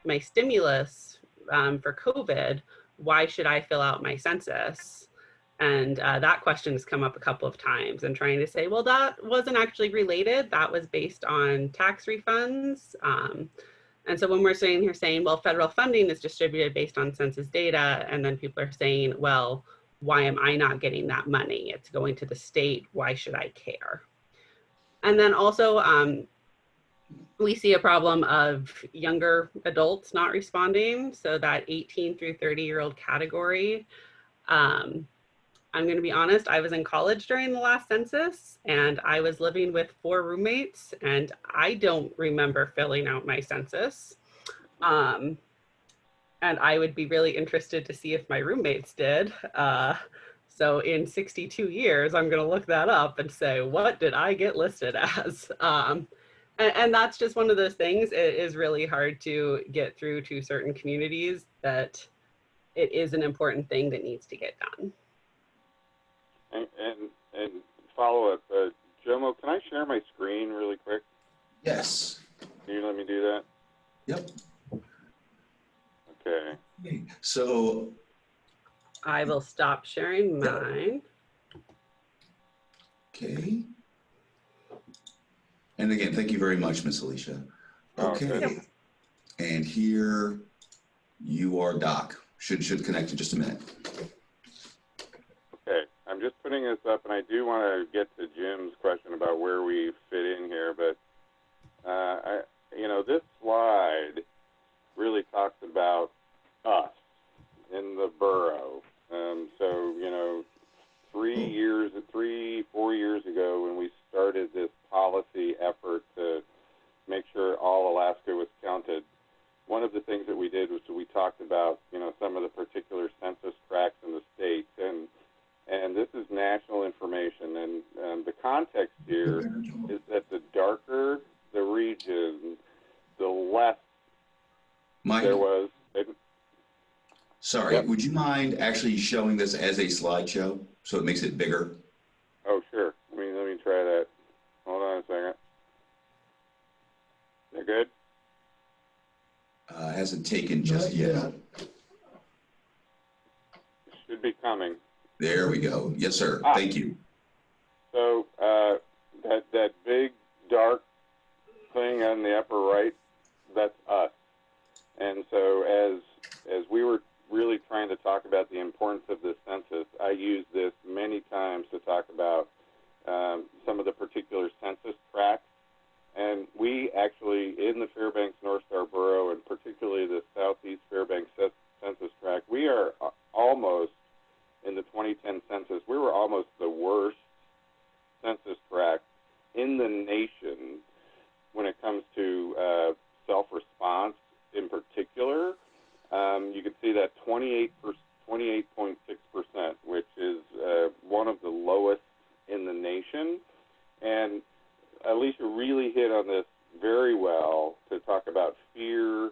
[SPEAKER 2] my stimulus for COVID. Why should I fill out my census? And that question has come up a couple of times, and trying to say, well, that wasn't actually related. That was based on tax refunds. And so when we're sitting here saying, well, federal funding is distributed based on census data, and then people are saying, well, why am I not getting that money? It's going to the state. Why should I care? And then also, we see a problem of younger adults not responding. So that 18 through 30-year-old category. I'm going to be honest, I was in college during the last census, and I was living with 4 roommates, and I don't remember filling out my census. And I would be really interested to see if my roommates did. So in 62 years, I'm going to look that up and say, what did I get listed as? And that's just one of those things. It is really hard to get through to certain communities that it is an important thing that needs to get done.
[SPEAKER 4] And follow up, Jomo, can I share my screen really quick?
[SPEAKER 1] Yes.
[SPEAKER 4] Can you let me do that?
[SPEAKER 1] Yep.
[SPEAKER 4] Okay.
[SPEAKER 1] So
[SPEAKER 2] I will stop sharing mine.
[SPEAKER 1] okay. And again, thank you very much, Miss Alysha. Okay.
[SPEAKER 4] Okay.
[SPEAKER 1] And here you are, Doc. Should connect in just a minute.
[SPEAKER 4] Okay. I'm just putting this up, and I do want to get to Jim's question about where we fit in here, but this slide really talks about us in the borough. So 4 years ago, when we started this policy effort to make sure all Alaska was counted, one of the things that we did was we talked about some of the particular census tracts in the state, and this is national information, and the context here is that the darker the region, the less
[SPEAKER 1] Mike,
[SPEAKER 4] there was.
[SPEAKER 1] sorry,
[SPEAKER 4] Yep.
[SPEAKER 1] would you mind actually showing this as a slideshow so it makes it bigger?
[SPEAKER 4] Oh, sure. Let me try that. Hold on a second. They're good?
[SPEAKER 1] Hasn't taken just
[SPEAKER 3] Not
[SPEAKER 1] yet.
[SPEAKER 3] yet.
[SPEAKER 4] Should be coming.
[SPEAKER 1] There we go. Yes, sir. Thank you.
[SPEAKER 4] So that big dark thing on the upper right, that's us. And so as we were really trying to talk about the importance of this census, I use this many times to talk about some of the particular census tracts. And we actually, in the Fairbanks North Star Borough, and particularly the Southeast Fairbanks Census Tract, we are almost, in the 2010 census, we were almost the worst census tract in the nation when it comes to self-response in particular. You can see that 28.6%, which is one of the lowest in the nation. And Alysha really hit on this very well to talk about fear,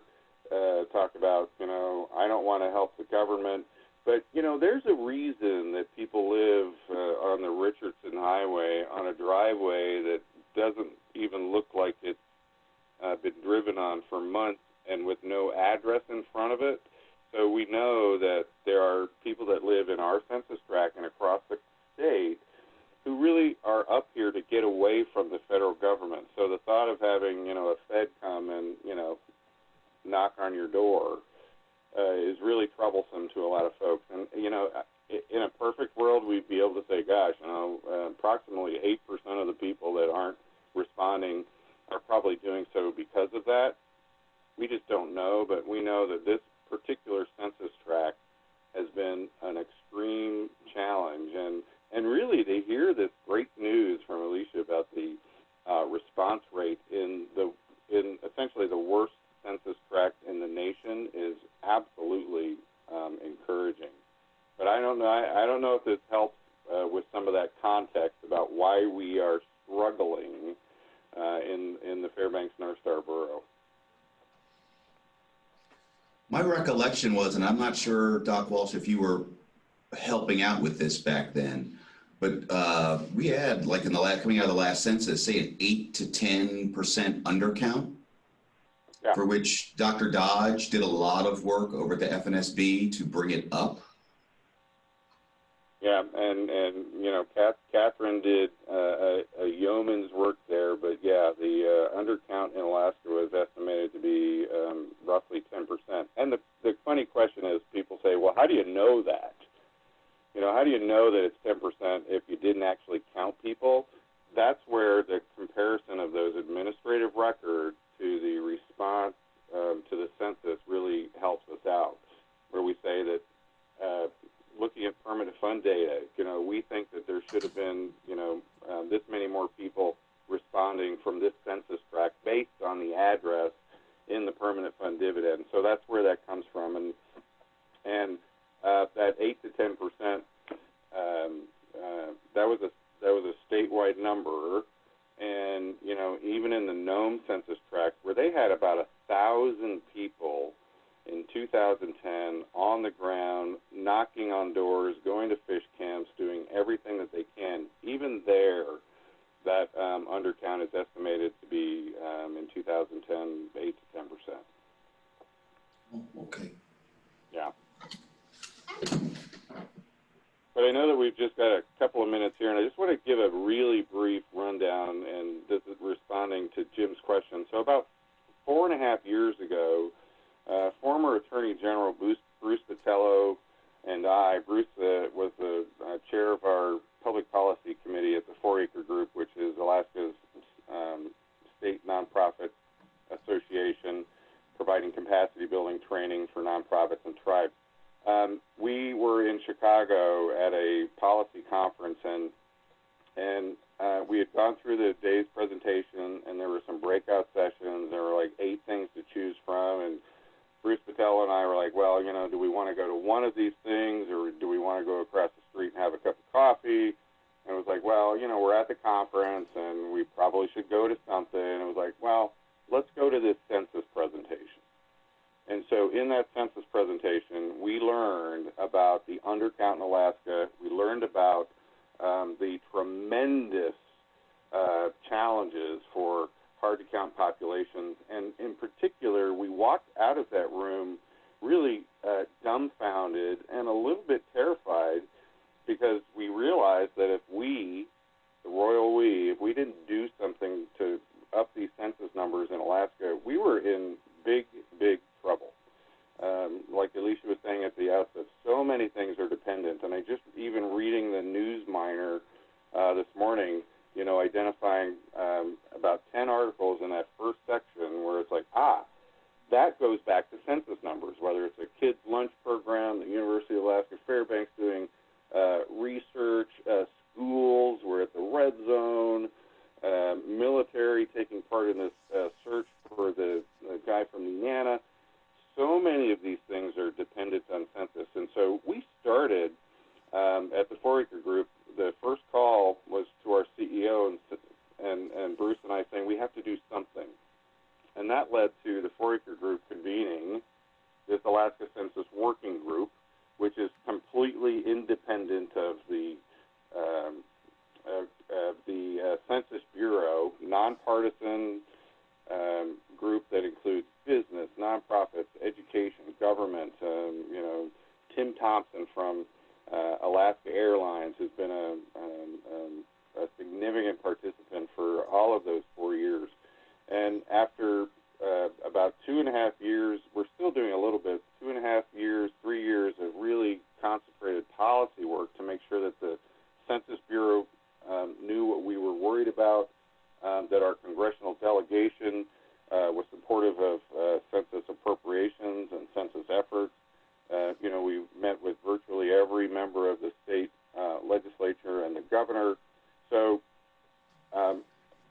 [SPEAKER 4] talk about, I don't want to help the government. But, there's a reason that people live on the Richardson Highway on a driveway that doesn't even look like it's been driven on for months and with no address in front of it. So we know that there are people that live in our census tract and across the state who really are up here to get away from the federal government. So the thought of having, a Fed come and, knock on your door is really troublesome to a lot of folks. And, in a perfect world, we'd be able to say, gosh, approximately 8% of the people that aren't responding are probably doing so because of that. We just don't know, but we know that this particular census tract has been an extreme challenge. And really, to hear this great news from Alysha about the response rate in essentially the worst census tract in the nation is absolutely encouraging. But I don't know if this helps with some of that context about why we are struggling in the Fairbanks North Star Borough.
[SPEAKER 1] My recollection was, and I'm not sure, Doc Walsh, if you were helping out with this back then, but we had, like coming out of the last census, say an 8 to 10% undercount,
[SPEAKER 4] yeah,
[SPEAKER 1] for which Dr. Dodge did a lot of work over at the FNSB to bring it up.
[SPEAKER 4] Yeah, and Catherine did a yeoman's work there, but yeah, the undercount in Alaska was estimated to be roughly 10%. And the funny question is, people say, well, how do you know that? How do you know that it's 10% if you didn't actually count people? That's where the comparison of those administrative records to the response to the census really helps us out, where we say that looking at permanent fund data, we think that there should have been, this many more people responding from this census tract based on the address in the permanent fund dividend. So that's where that comes from. And that 8 to 10%, that was a statewide number. And, even in the Nome census tract, where they had about 1,000 people in 2010 on the ground, knocking on doors, going to fish camps, doing everything that they can. Even there, that undercount is estimated to be, in 2010, 8 to 10%.
[SPEAKER 1] Oh, okay.
[SPEAKER 4] Yeah. But I know that we've just got a couple of minutes here, and I just want to give a really brief rundown, and this is responding to Jim's question. So about 4.5 years ago, former Attorney General Bruce Botello and I, Bruce was the chair of our public policy committee at the Foraker Group, which is Alaska's state nonprofit association providing capacity building training for nonprofits and tribes. We were in Chicago at a policy conference, and we had gone through the day's presentation, and there were some breakout sessions. There were like 8 things to choose from, and Bruce Patel and I were like, well, do we want to go to one of these things, or do we want to go across the street and have a cup of coffee? And it was like, well, we're at the conference, and we probably should go to something. And it was like, well, let's go to this census presentation. And so in that census presentation, we learned about the undercount in Alaska. We learned about the tremendous challenges for hard-to-count populations. And in particular, we walked out of that room really dumbfounded and a little bit terrified, because we realized that if we, the royal we, if we didn't do something to up these census numbers in Alaska, we were in big, big trouble. like Alysha was saying at the outset, so many things are dependent. And I just, even reading the News Miner this morning, you know, identifying about 10 articles in that first section where it's like, that goes back to census numbers, whether it's a kids' lunch program, the University of Alaska Fairbanks doing research, schools, we're at the red zone, military taking part in this search for the guy from Indiana. So many of these things are dependent on census. And so we started at the Foraker Group. The first call was to our CEO and Bruce and I saying we have to do something. And that led to the Foraker Group convening this Alaska Census Working Group, which is completely independent of the Census Bureau, nonpartisan group that includes business, nonprofits, education, government. You know, Tim Thompson from Alaska Airlines has been a significant participant for all of those 4 years. And after about 2.5 years, we're still doing a little bit, 2.5 years, 3 years of really concentrated policy work to make sure that the Census Bureau knew what we were worried about, that our congressional delegation was supportive of census appropriations and census efforts. You know, we met with virtually every member of the state legislature and the governor. So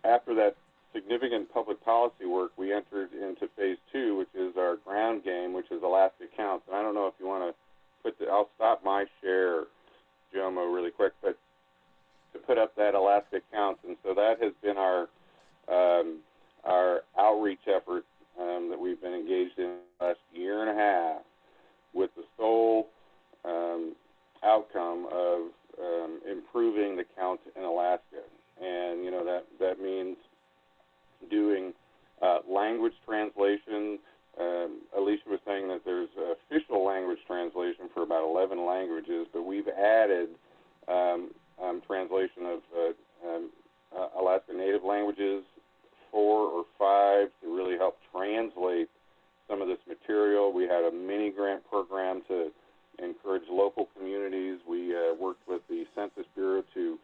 [SPEAKER 4] after that significant public policy work, we entered into phase 2, which is our ground game, which is Alaska Counts. And I don't know if you want to I'll stop my share, Jomo, really quick, but to put up that Alaska Counts. And so that has been our outreach effort that we've been engaged in the last 1.5 years with the sole outcome of improving the count in Alaska. And, you know, that means doing language translation. Alysha was saying that there's official language translation for about 11 languages, but we've added translation of Alaska Native languages, 4 or 5, to really help translate some of this material. We had a mini grant program to encourage local communities. We worked with the Census Bureau to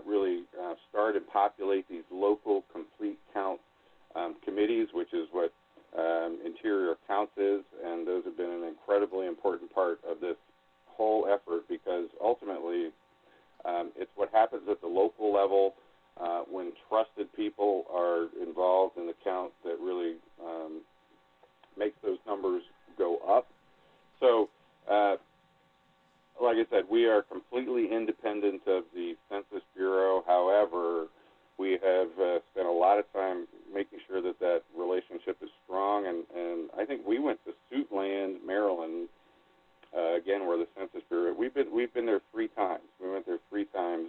[SPEAKER 4] really start and populate these local complete count committees, which is what Interior Counts is, and those have been an incredibly important part of this whole effort, because ultimately it's what happens at the local level when trusted people are involved in the count that really makes those numbers go up. So like I said, we are completely independent of the Census Bureau. However, we have spent a lot of time making sure that that relationship is strong, and I think we went to Suitland, Maryland, again, where the Census Bureau, we've been there 3 times. We went there 3 times,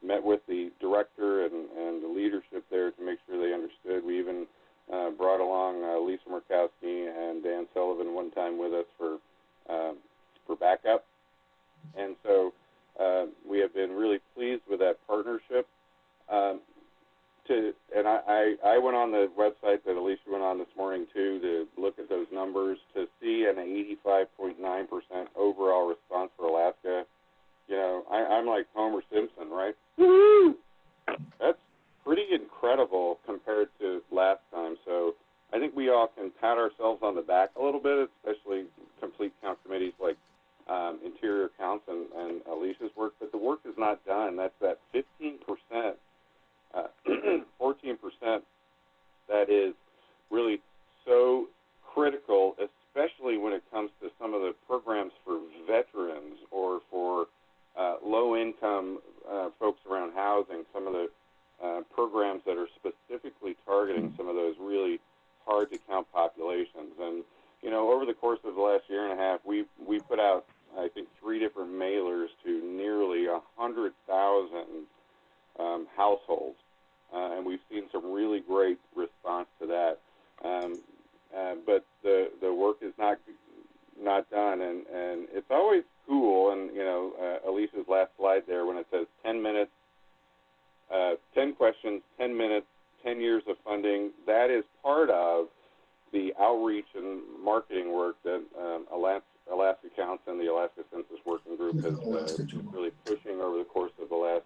[SPEAKER 4] met with the director and the leadership there to make sure they understood. We even brought along Lisa Murkowski and Dan Sullivan one time with us for backup. And so we have been really pleased with that partnership. And I went on the website that Alysha went on this morning too to look at those numbers, to see an 85.9% overall response for Alaska. You know, I'm like Homer Simpson, right? Woo! That's pretty incredible compared to last time. So I think we all can pat ourselves on the back a little bit, especially complete count committees like Interior Counts and Alysha's work. But the work is not done. That's that 15%. 14% that is really so critical, especially when it comes to some of the programs for veterans or for low-income folks around housing, some of the programs that are specifically targeting some of those really hard-to-count populations. And, you know, over the course of the last 1.5 years, we put out, I think, 3 different mailers to nearly 100,000 households. And we've seen some really great response to that. But the work is not done, and it's always cool. And, you know, Alysha's last slide there, when it says 10 minutes, 10 questions, 10 minutes, 10 years of funding, that is part of the outreach and marketing work that Alaska Counts and the Alaska Census Working Group has really pushing over the course of the last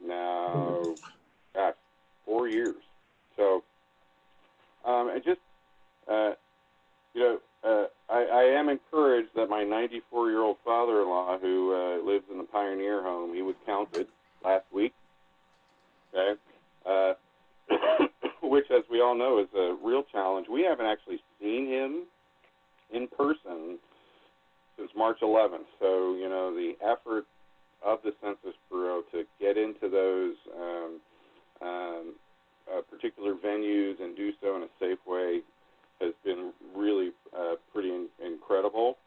[SPEAKER 4] now, gosh, 4 years. So, I just, I am encouraged that my 94-year-old father-in-law, who lives in the Pioneer Home, he was counted last week. Okay, which, as we all know, is a real challenge. We haven't actually seen him in person since March 11th. So, the effort of the Census Bureau to get into those particular venues and do so in a safe way has been really pretty incredible.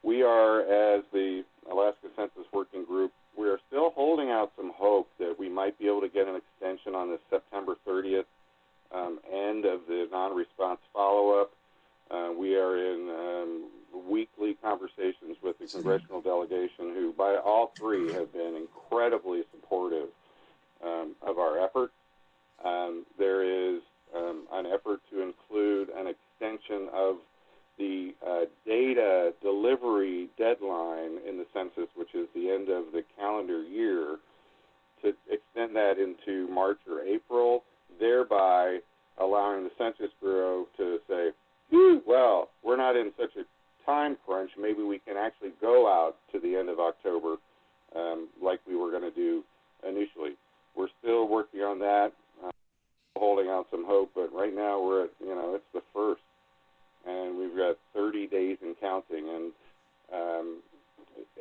[SPEAKER 4] We are, as the Alaska Census Working Group, we are still holding out some hope that we might be able to get an extension on the September 30th end of the non-response follow-up. We are in weekly conversations with the congressional delegation, who by all three have been incredibly supportive of our effort. There is an effort to include an extension of the data delivery deadline in the census, which is the end of the calendar year, to extend that into March or April, thereby allowing the Census Bureau to say, well, we're not in such a time crunch, maybe we can actually go out to the end of October like we were going to do initially. We're still working on that, holding out some hope, but right now we're at, it's the first, and we've got 30 days and counting. And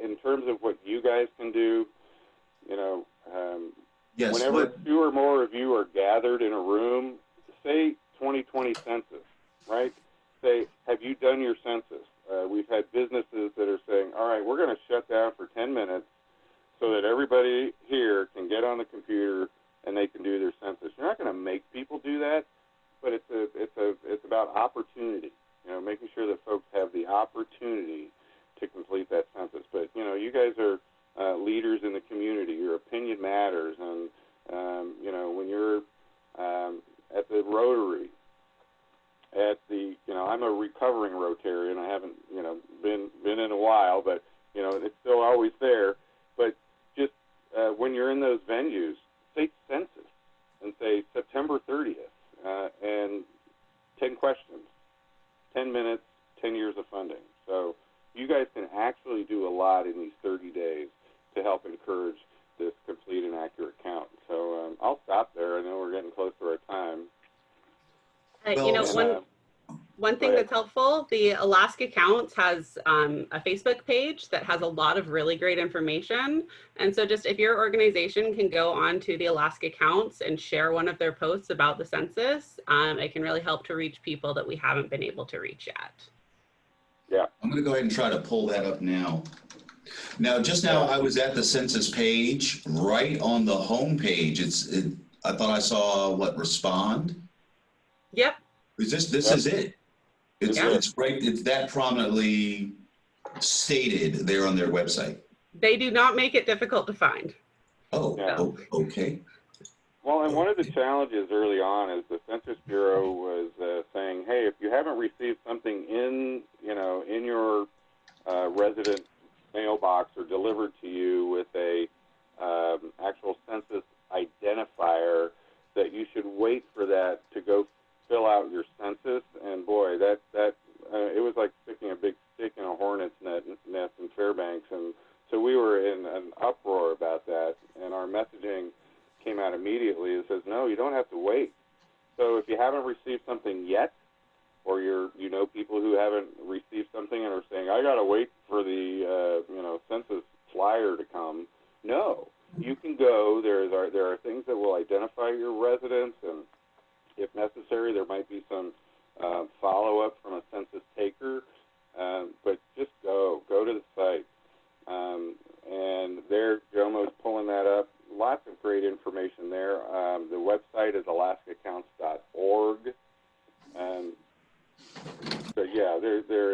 [SPEAKER 4] in terms of what you guys can do,
[SPEAKER 1] Yes,
[SPEAKER 4] whenever 2 or more of you are gathered in a room, say 2020 census, right? Say, have you done your census? We've had businesses that are saying, all right, we're going to shut down for 10 minutes so that everybody here can get on the computer and they can do their census. You're not going to make people do that, but it's about opportunity, making sure that folks have the opportunity to complete that census. But, you guys are leaders in the community. Your opinion matters. And, when you're at the Rotary, I'm a recovering Rotarian. I haven't, been in a while, but, it's still always there. But just when you're in those venues, say census and say September 30th and 10 questions, 10 minutes, 10 years of funding. So you guys can actually do a lot in these 30 days to help encourage this complete and accurate count. So I'll stop there. I know we're getting close to our time.
[SPEAKER 2] One thing that's helpful, the Alaska Counts has a Facebook page that has a lot of really great information. And so just if your organization can go on to the Alaska Counts and share one of their posts about the census, it can really help to reach people that we haven't been able to reach yet.
[SPEAKER 4] Yeah.
[SPEAKER 1] I'm going to go ahead and try to pull that up now. Now, just now I was at the census page, right on the home page. I thought I saw respond.
[SPEAKER 2] Yep.
[SPEAKER 1] This is it. It's right. It's that prominently stated there on their website.
[SPEAKER 2] They do not make it difficult to find.
[SPEAKER 1] Oh,
[SPEAKER 4] Yeah.
[SPEAKER 1] Okay.
[SPEAKER 4] Well, and one of the challenges early on is the Census Bureau was saying, hey, if you haven't received something in your resident mailbox or delivered to you with a actual census identifier, that you should wait for that to go fill out your census. And boy, that it was like sticking a big stick in a hornet's nest in Fairbanks. And so we were in an uproar about that, and our messaging came out immediately. It says, no, you don't have to wait. So if you haven't received something yet, or you know people who haven't received something and are saying, I got to wait for the census flyer to come, no, you can go. There are things that will identify your residents, and if necessary, there might be some follow-up from a census taker, but just go to the site. And there, Jomo's pulling that up. Lots of great information there. The website is alaskacounts.org. So yeah, there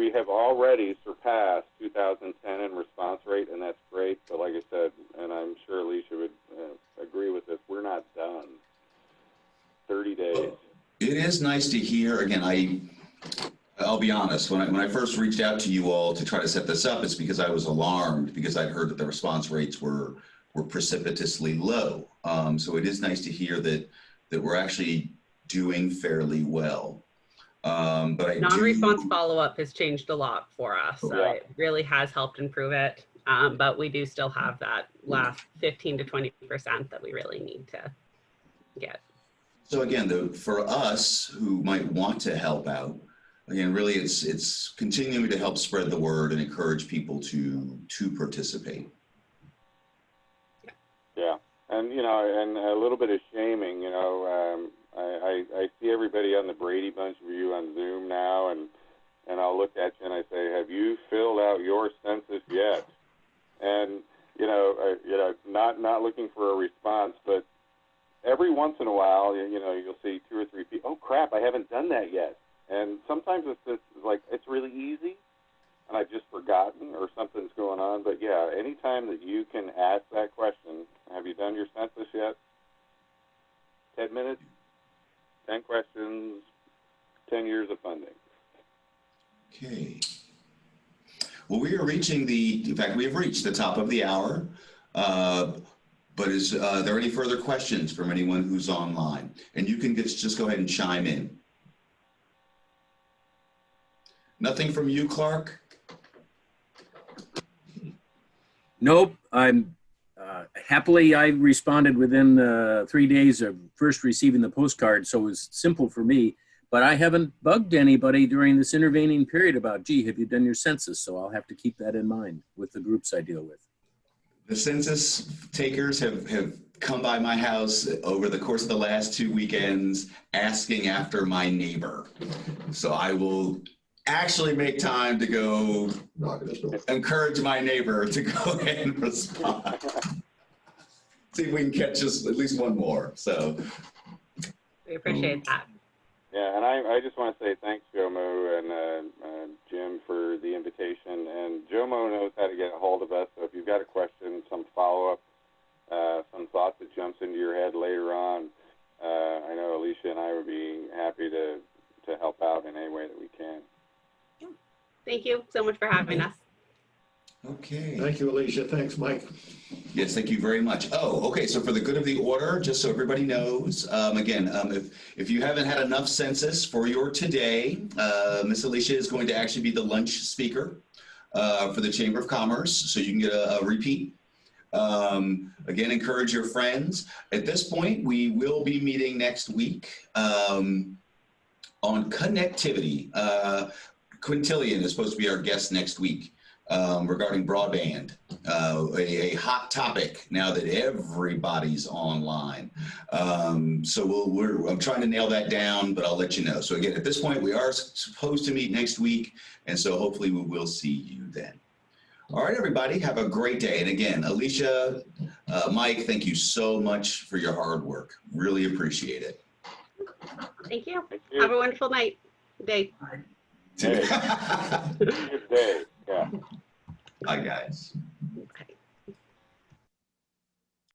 [SPEAKER 4] we have already surpassed 2010 in response rate, and that's great. But like I said, and I'm sure Alysha would agree with this, we're not done. 30 days.
[SPEAKER 1] It is nice to hear. Again, I'll be honest. When I first reached out to you all to try to set this up, it's because I was alarmed because I'd heard that the response rates were precipitously low. So it is nice to hear that we're actually doing fairly well. But
[SPEAKER 2] non-response follow-up has changed a lot for us.
[SPEAKER 4] Yeah.
[SPEAKER 2] It really has helped improve it. But we do still have that last 15 to 20% that we really need to get.
[SPEAKER 1] So again, for us who might want to help out, again, really it's continuing to help spread the word and encourage people to participate.
[SPEAKER 4] Yeah, and and a little bit of shaming. I see everybody on the Brady Bunch view on Zoom now, and I'll look at you and I say, "Have you filled out your census yet?" And not looking for a response, but every once in a while, you'll see 2 or 3 people. Oh crap! I haven't done that yet. And sometimes it's just like it's really easy, and I've just forgotten or something's going on. But yeah, anytime that you can ask that question, have you done your census yet? 10 minutes, 10 questions, 10 years of funding.
[SPEAKER 1] Okay. Well, we are reaching in fact, we have reached the top of the hour. But is there any further questions from anyone who's online? And you can just go ahead and chime in. Nothing from you, Clark?
[SPEAKER 5] Nope. I'm happily I responded within 3 days of first receiving the postcard, so it was simple for me. But I haven't bugged anybody during this intervening period about, gee, have you done your census? So I'll have to keep that in mind with the groups I deal with.
[SPEAKER 1] The census takers have come by my house over the course of the last 2 weekends asking after my neighbor. So I will actually make time to go encourage my neighbor to go ahead and respond. See if we can catch just at least one more. So
[SPEAKER 2] We appreciate that.
[SPEAKER 4] Yeah, and I just want to say thanks, Jomo and Jim, for the invitation. And Jomo knows how to get a hold of us. So if you've got a question, some follow-up, some thought that jumps into your head later on, I know Alysha and I would be happy to help out in any way that we can.
[SPEAKER 2] Thank you so much for having us.
[SPEAKER 1] okay.
[SPEAKER 3] Thank you, Alysha. Thanks, Mike.
[SPEAKER 1] Yes, thank you very much. Oh, okay. So for the good of the order, just so everybody knows, again, if you haven't had enough census for your today, Miss Alysha is going to actually be the lunch speaker for the Chamber of Commerce, so you can get a repeat. Again, encourage your friends. At this point, we will be meeting next week on connectivity. Quintillion is supposed to be our guest next week. Regarding broadband, a hot topic now that everybody's online. So I'm trying to nail that down, but I'll let you know. So again, at this point, we are supposed to meet next week, and so hopefully we will see you then. All right, everybody, have a great day. And again, Alysha, Mike, thank you so much for your hard work. Really appreciate it.
[SPEAKER 2] Thank you.
[SPEAKER 4] Thank you.
[SPEAKER 2] Have a wonderful day.
[SPEAKER 4] Hey. Good day. Yeah.
[SPEAKER 1] Bye, guys.